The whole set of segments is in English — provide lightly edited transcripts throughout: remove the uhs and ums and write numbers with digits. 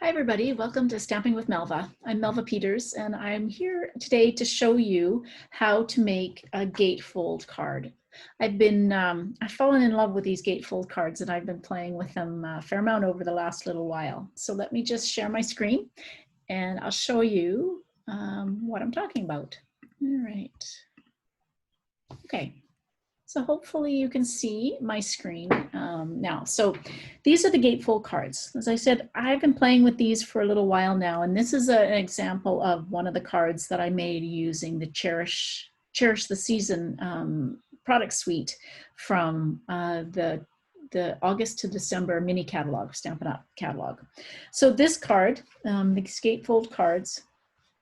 Hi everybody, welcome to Stamping with Melva. I'm Melva Peters and I'm here today to show you how to make a gatefold card. I've fallen in love with these gatefold cards and I've been playing with them a fair amount over the last little while. So let me just share my screen and I'll show you what I'm talking about. All right. Okay. So hopefully you can see my screen now. So these are the gatefold cards. As I said, I've been playing with these for a little while now, and this is an example of one of the cards that I made using the Cherish the Season product suite from the August to December mini catalog, Stampin' Up! Catalog. So this card, these gatefold cards,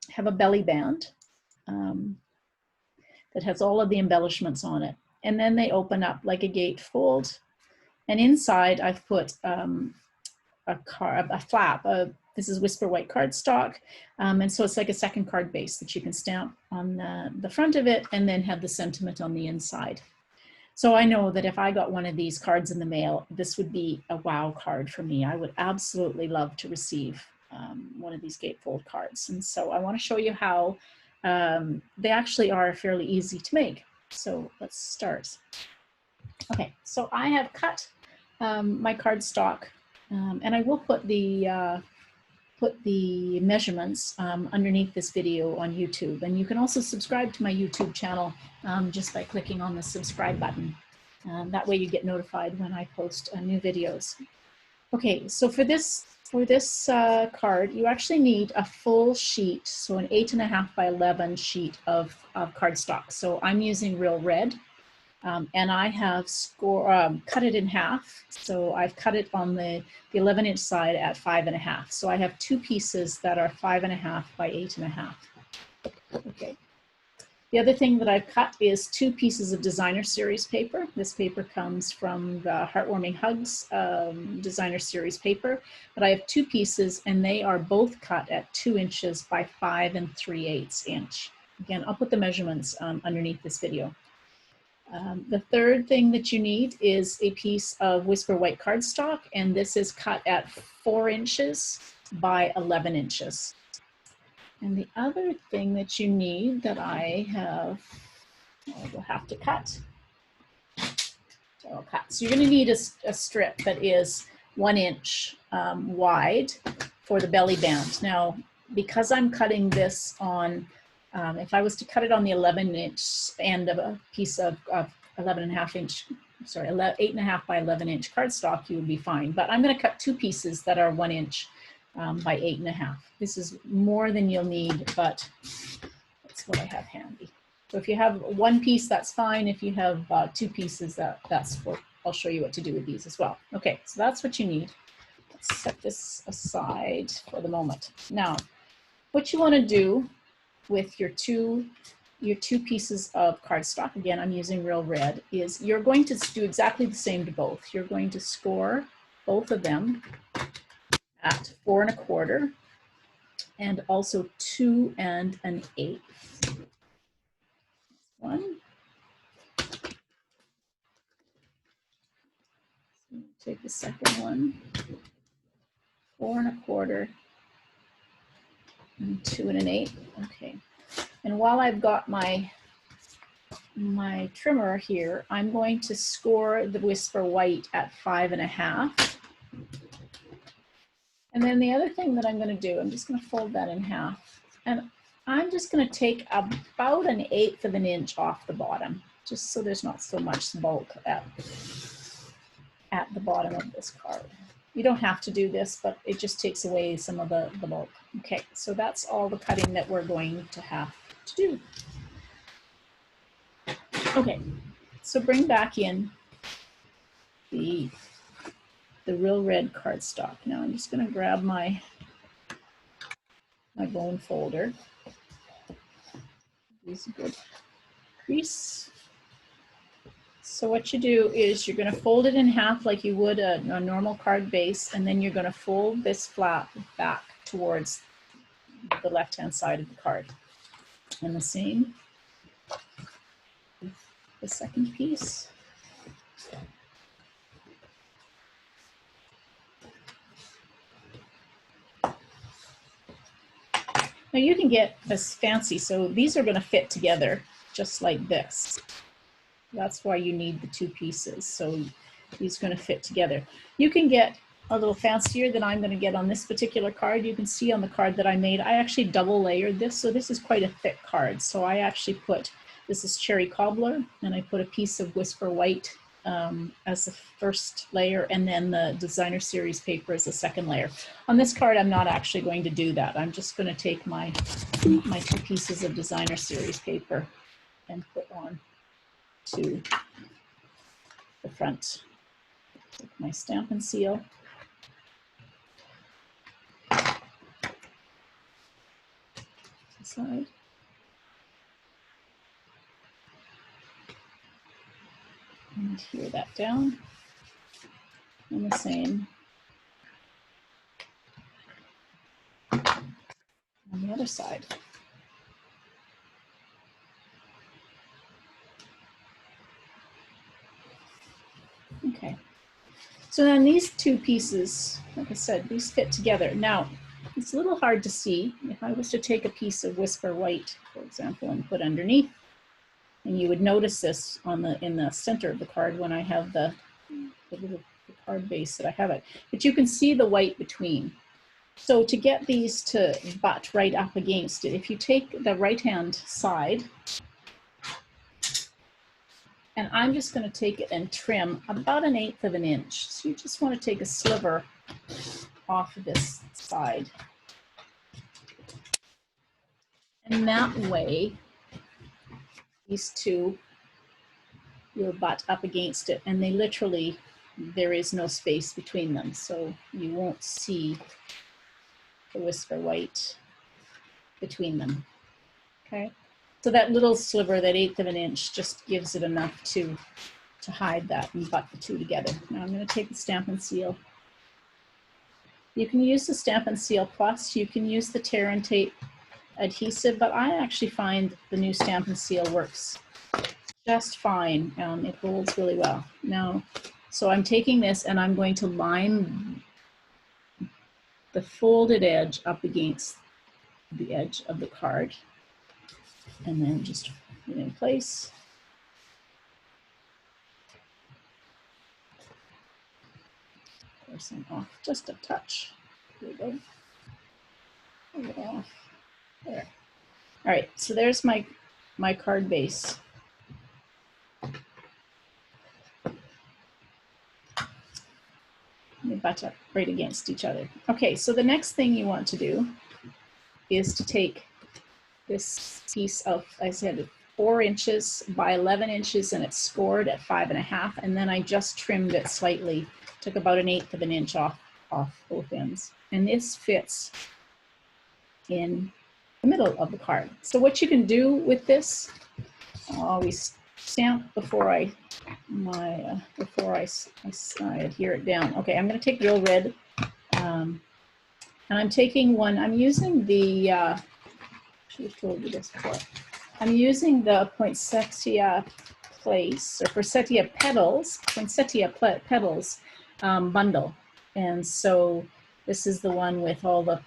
have a belly band that has all of the embellishments on it. And then they open up like a gatefold. And inside I've put a flap. This is Whisper White cardstock. And so it's like a second card base that you can stamp on the front of it and then have the sentiment on the inside. So I know that if I got one of these cards in the mail, this would be a wow card for me. I would absolutely love to receive one of these gatefold cards. And so I want to show you how they actually are fairly easy to make. So let's start. Okay, so I have cut my cardstock, and I will put the measurements underneath this video on YouTube. And you can also subscribe to my YouTube channel just by clicking on the subscribe button. That way you get notified when I post new videos. Okay, so for this card, you actually need a full sheet, so an 8.5 by 11 sheet of cardstock. So I'm using Real Red, and I have cut it in half. So I've cut it on the 11-inch side at 5.5. So I have two pieces that are 5.5 by 8.5. Okay. The other thing that I've cut is two pieces of designer series paper. This paper comes from the Heartwarming Hugs designer series paper, but I have two pieces and they are both cut at 2 inches by 5 3/8 inch. Again, I'll put the measurements underneath this video. The third thing that you need is a piece of Whisper White cardstock, and this is cut at 4 inches by 11 inches. And the other thing that you need that I will have to cut. So I'll cut. So you're going to need a strip that is 1 inch wide for the belly band. Now, because I'm cutting this on, if I was to cut it on the 11-inch end of a piece of 11.5 inch, sorry, 8.5 by 11 inch cardstock, you would be fine. But I'm going to cut two pieces that are 1 inch by 8.5. This is more than you'll need, but that's what I have handy. So if you have one piece, that's fine. If you have two pieces, that's what I'll show you what to do with these as well. Okay, so that's what you need. Let's set this aside for the moment. Now, what you want to do with your two pieces of cardstock, again, I'm using Real Red, is you're going to do exactly the same to both. You're going to score both of them at 4 1/4 and also 2 1/8. One. So take the second one, 4 1/4 and 2 1/8. Okay. And while I've got my trimmer here, I'm going to score the Whisper White at 5.5. And then the other thing that I'm going to do, I'm just going to fold that in half. And I'm just going to take about 1/8 of an inch off the bottom, just so there's not so much bulk at the bottom of this card. You don't have to do this, but it just takes away some of the bulk. Okay, so that's all the cutting that we're going to have to do. Okay, so bring back in the Real Red cardstock. Now I'm just going to grab my bone folder. Use a good crease. So what you do is you're going to fold it in half like you would a normal card base, and then you're going to fold this flap back towards the left-hand side of the card. And the same with the second piece. Now you can get this fancy, so these are going to fit together just like this. That's why you need the two pieces, so these are going to fit together. You can get a little fancier than I'm going to get on this particular card. You can see on the card that I made, I actually double layered this, so this is quite a thick card. So I actually put, this is Cherry Cobbler, and I put a piece of Whisper White as the first layer, and then the Designer Series paper as the second layer. On this card, I'm not actually going to do that. I'm just going to take my two pieces of Designer Series paper and put on to the front. Take my Stampin' Seal. Side. And adhere that down. And the same on the other side. Okay. So then these two pieces, like I said, these fit together. Now, it's a little hard to see. If I was to take a piece of Whisper White, for example, and put underneath, and you would notice this on in the center of the card when I have the little card base that I have it. But you can see the white between. So to get these to butt right up against it, if you take the right-hand side, and I'm just going to take it and trim about 1/8 of an inch. So you just want to take a sliver off of this side. And that way, these two will butt up against it, and they literally, there is no space between them. So you won't see the Whisper White between them, okay? So that little sliver, that 1/8 of an inch, just gives it enough to hide that and butt the two together. Now I'm going to take the Stampin' Seal. You can use the Stampin' Seal Plus, you can use the tear and tape adhesive, but I actually find the new Stampin' Seal works just fine. It holds really well. Now, so I'm taking this and I'm going to line the folded edge up against the edge of the card, and then just put it in place. Forcing off just a touch. There we go. Pull it off. There. All right, so there's my card base. They butt up right against each other. Okay, so the next thing you want to do is to take this piece of, I said, 4 inches by 11 inches, and it's scored at 5.5, and then I just trimmed it slightly, took about 1/8 of an inch off both ends. And this fits in the middle of the card. So what you can do with this, I'll always stamp before I adhere it down. Okay, I'm going to take real red, and I'm taking one. I'm using the. I should have told you this before. I'm using the Poinsettia Place or Poinsettia Petals bundle, and so this is the one with all the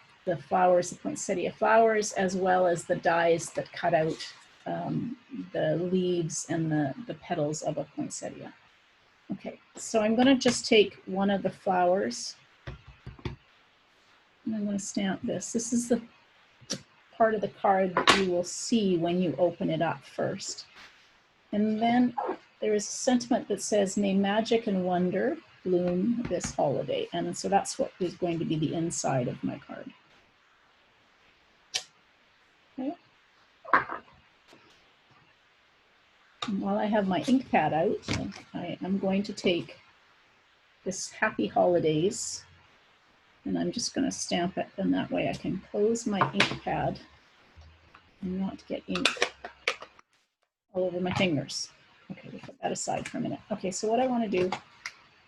flowers, the poinsettia flowers, as well as the dies that cut out the leaves and the petals of a poinsettia. Okay, so I'm going to just take one of the flowers, and I'm going to stamp this. This is the part of the card that you will see when you open it up first. And then there is a sentiment that says, "May magic and wonder bloom this holiday." And so that's what is going to be the inside of my card. Okay. And while I have my ink pad out, I am going to take this Happy Holidays, and I'm just going to stamp it, and that way I can close my ink pad and not get ink all over my fingers. Okay, we'll put that aside for a minute. Okay, so what I want to do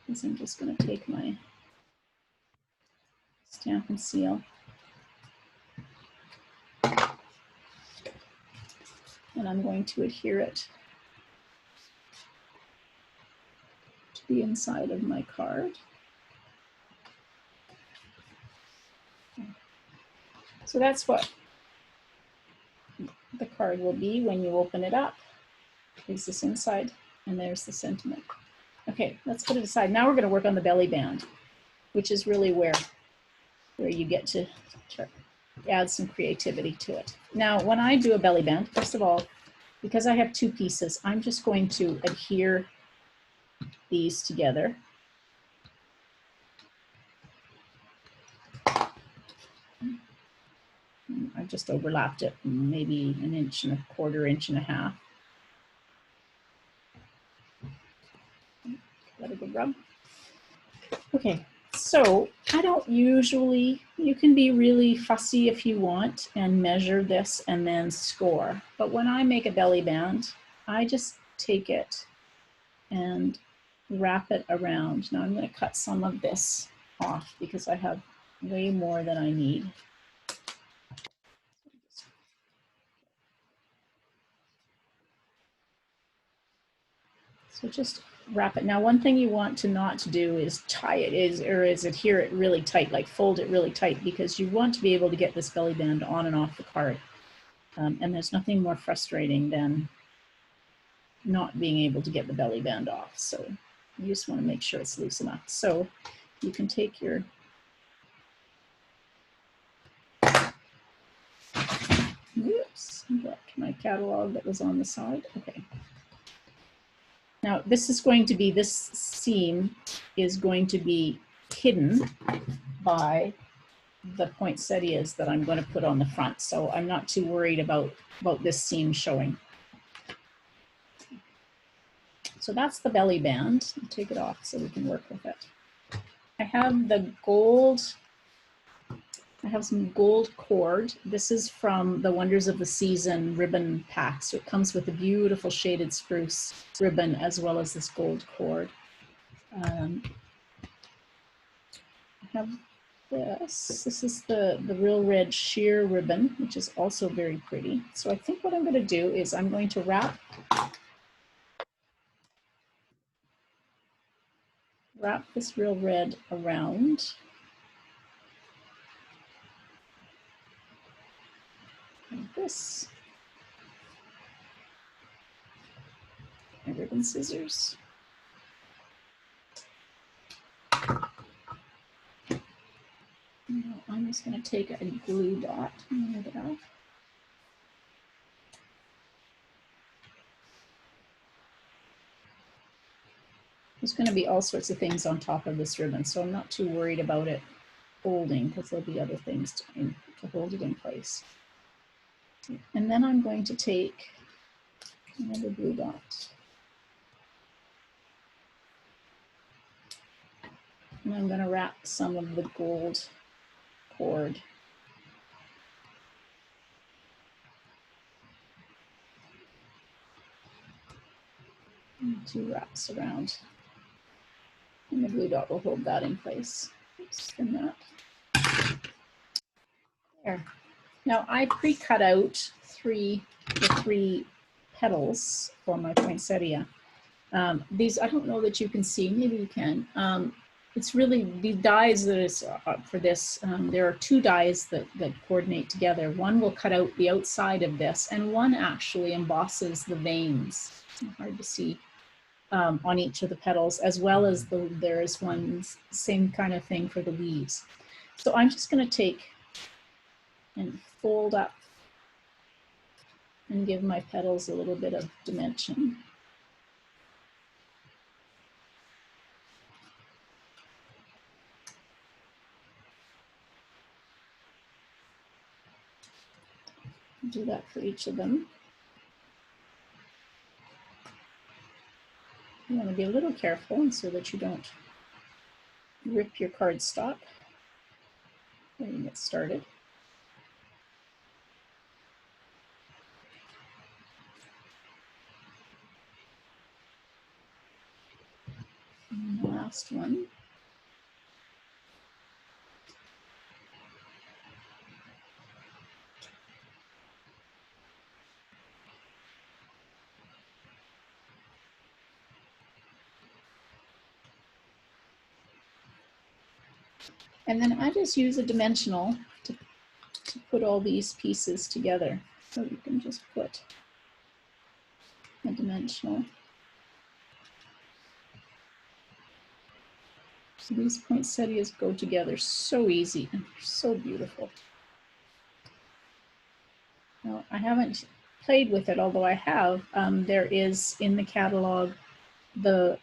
is I'm just going to take my Stampin' Seal, and I'm going to adhere it to the inside of my card. So that's what the card will be when you open it up. Is this inside, and there's the sentiment. Okay, let's put it aside. Now we're going to work on the belly band, which is really where you get to add some creativity to it. Now, when I do a belly band, first of all, because I have two pieces, I'm just going to adhere these together. I've just overlapped it, maybe 1.25 inches, 1.5 inches. Let it go rub. Okay, so I don't usually, you can be really fussy if you want and measure this and then score. But when I make a belly band, I just take it and wrap it around. Now I'm going to cut some of this off because I have way more than I need. So just wrap it. Now, one thing you want to not do is tie it, is adhere it really tight, like fold it really tight, because you want to be able to get this belly band on and off the card. And there's nothing more frustrating than not being able to get the belly band off. So you just want to make sure it's loose enough. So you can take your oops, got my catalog that was on the side. Okay. Now this is going to be, this seam is going to be hidden by the poinsettias that I'm going to put on the front. So I'm not too worried about this seam showing. So that's the belly band. I'll take it off so we can work with it. I have the gold, I have some gold cord. This is from the Wonders of the Season ribbon pack. So it comes with a beautiful shaded spruce ribbon as well as this gold cord. I have this. This is the Real Red sheer ribbon, which is also very pretty. So I think what I'm going to do is I'm going to wrap this Real Red around. Like this. My ribbon scissors. Now I'm just going to take a glue dot and move it off. There's going to be all sorts of things on top of this ribbon, so I'm not too worried about it folding because there'll be other things to hold it in place. And then I'm going to take another glue dot. And I'm going to wrap some of the gold cord and 2 wraps around. And the glue dot will hold that in place. Spin that. There. Now I pre-cut out the three petals for my poinsettia. These, I don't know that you can see, maybe you can. It's really the dies that is for this. There are 2 dies that coordinate together. One will cut out the outside of this, and one actually embosses the veins. Hard to see on each of the petals, as well as there is one same kind of thing for the leaves. So I'm just going to take and fold up and give my petals a little bit of dimension. Do that for each of them. You want to be a little careful so that you don't rip your cardstock when you get started. And the last one. And then I just use a dimensional to put all these pieces together. So you can just put a dimensional. So these poinsettias go together so easy and they're so beautiful. Now, I haven't played with it, although I have. There is in the catalog the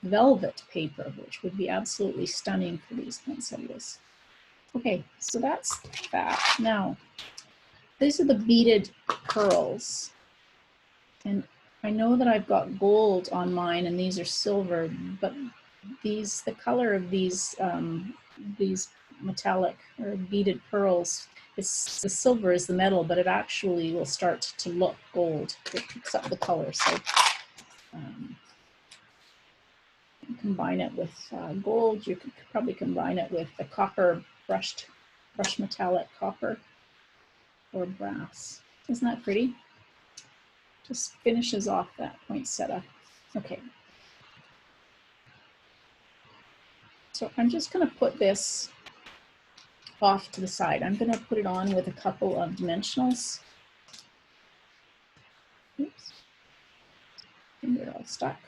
velvet paper, which would be absolutely stunning for these poinsettias. Okay, so that's that. Now, these are the beaded curls. And I know that I've got gold on mine and these are silver, but these, the color of these metallic or beaded pearls, it's the silver is the metal, but it actually will start to look gold. It picks up the color. So combine it with gold. You could probably combine it with the copper brushed metallic copper or brass. Isn't that pretty? Just finishes off that poinsettia. Okay. So I'm just going to put this off to the side. I'm going to put it on with a couple of dimensionals. Oops. Finger all stuck.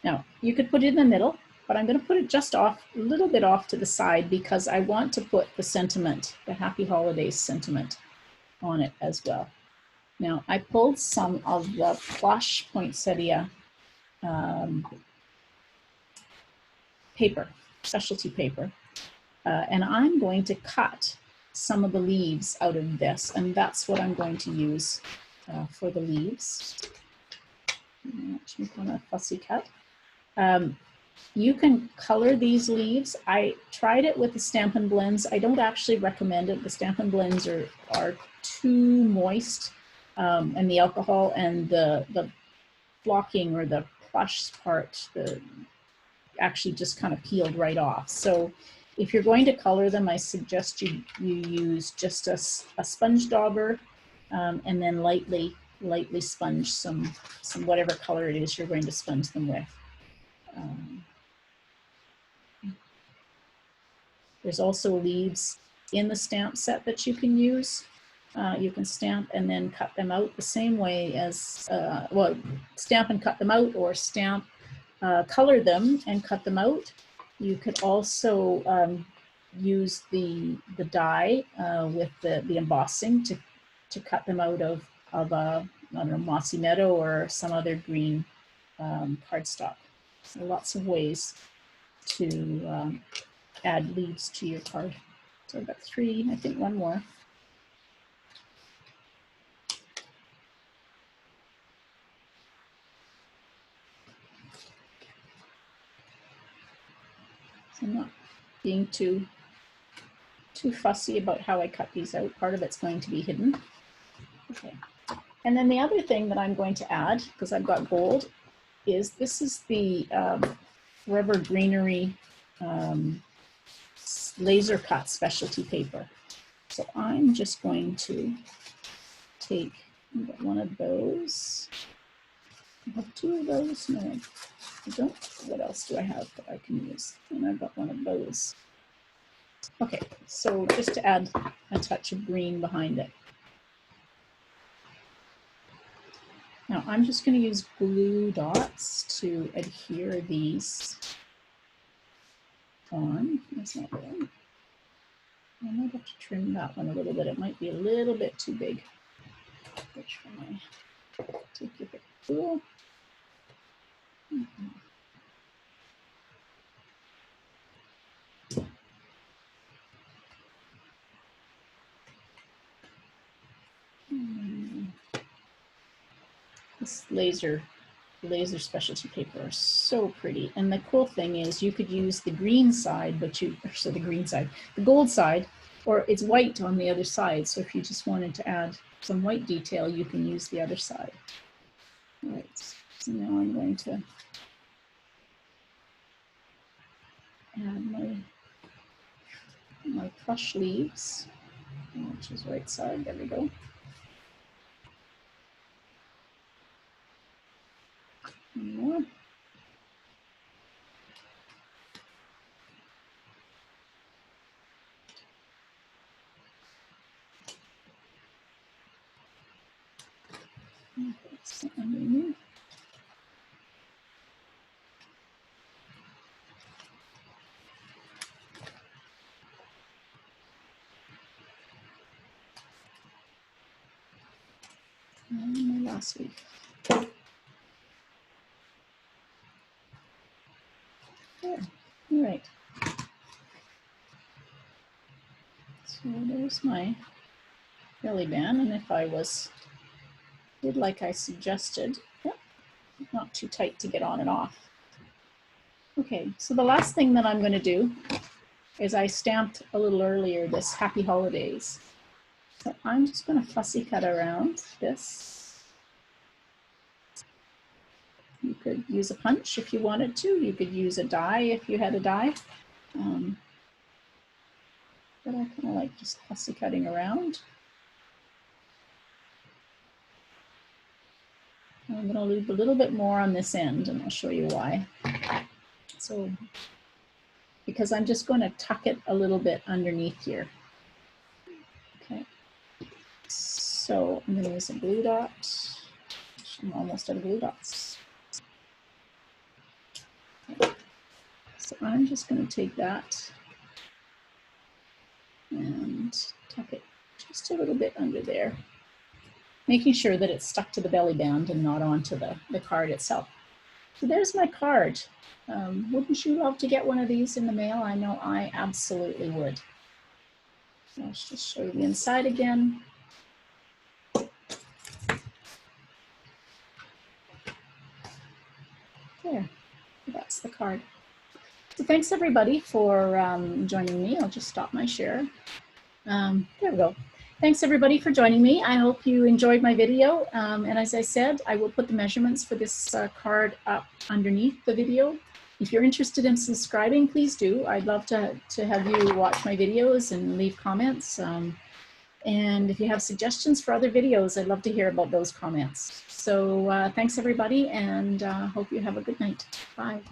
Now, you could put it in the middle, but I'm going to put it just off, a little bit off to the side because I want to put the sentiment, the Happy Holidays sentiment on it as well. Now, I pulled some of the plush poinsettia paper, specialty paper, and I'm going to cut some of the leaves out of this, and that's what I'm going to use for the leaves. Actually, on a fussy cut. You can color these leaves. I tried it with the Stampin' Blends. I don't actually recommend it. The Stampin' Blends are too moist, and the alcohol and the flocking or the plush part actually just kind of peeled right off. So if you're going to color them, I suggest you use just a sponge dauber and then lightly sponge some whatever color it is you're going to sponge them with. There's also leaves in the stamp set that you can use. You can stamp and then cut them out the same way as, well, stamp and cut them out, or stamp, color them and cut them out. You could also use the die with the embossing to cut them out of I don't know, Mossy Meadow or some other green cardstock. So lots of ways to add leaves to your card. So I've got 3, I think 1 more. So I'm not being too fussy about how I cut these out. Part of it's going to be hidden. Okay. And then the other thing that I'm going to add, because I've got gold, is this is the Forever Greenery laser cut specialty paper. So I'm just going to take one of those. I have 2 of those. No, I don't. What else do I have that I can use? And I've got one of those. Okay, so just to add a touch of green behind it. Now I'm just going to use glue dots to adhere these on. That's not good. I might have to trim that one a little bit. It might be a little bit too big. Which one I take your pick tool. This laser specialty paper are so pretty. And the cool thing is you could use the green side, but the gold side, or it's white on the other side. So if you just wanted to add some white detail, you can use the other side. All right, so now I'm going to add my plush leaves, which is right side. There we go. One more. So underneath. And my last week. There. All right. So there's my belly band, and if I did like I suggested, yep, not too tight to get on and off. Okay, so the last thing that I'm going to do is I stamped a little earlier this Happy Holidays. So I'm just going to fussy cut around this. You could use a punch if you wanted to. You could use a die if you had a die. But I kind of like just fussy cutting around. I'm going to leave a little bit more on this end, and I'll show you why. So, because I'm just going to tuck it a little bit underneath here. Okay. So I'm going to use a glue dot. I'm almost out of glue dots. Okay. So I'm just going to take that and tuck it just a little bit under there, making sure that it's stuck to the belly band and not onto the card itself. So there's my card. Wouldn't you love to get one of these in the mail? I know I absolutely would. So let's just show you the inside again. There, that's the card. So thanks everybody for joining me. I'll just stop my share. There we go. Thanks everybody for joining me. I hope you enjoyed my video. And as I said, I will put the measurements for this card up underneath the video. If you're interested in subscribing, please do. I'd love to have you watch my videos and leave comments. And if you have suggestions for other videos, I'd love to hear about those comments. So thanks everybody, and hope you have a good night. Bye.